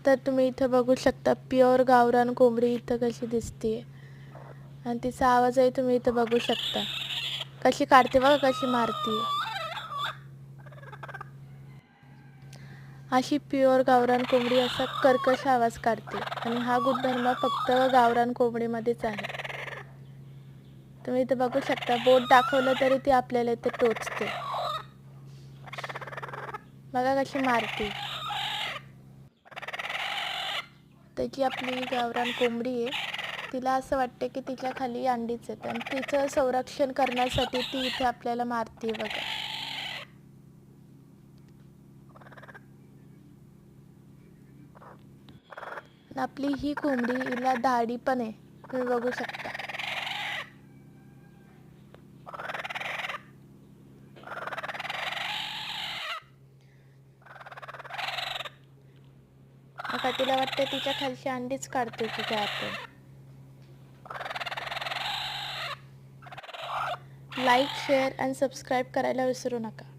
तर तुम्ही इथं बघू शकता प्युअर गावरान कोंबडी इथं कशी दिसते आणि तिचा आवाजही तुम्ही इथं बघू शकता. कशी काढते बघा, कशी मारते. अशी प्युअर गावरान कोंबडी असा कर्कश आवाज काढते आणि हा गुणधर्म फक्त गावरान कोंबडीमध्येच आहे. तुम्ही इथं बघू शकता, बोट दाखवलं तरी ती आपल्याला इथे टोचते. बघा कशी मारते. त्याची आपली गावरान कोंबडी आहे. तिला असं वाटते की तिच्या खाली अंडीच आहेत आणि तिचं संरक्षण करण्यासाठी ती इथे आपल्याला मारते बघा. आपली ही कोंबडी, हिला दाढी पण आहे, तुम्ही बघू शकता. आता तिला वाटते तिच्या खालची अंडीच काढते तिच्या आपण. लाईक, शेअर आणि सबस्क्राईब करायला विसरू नका.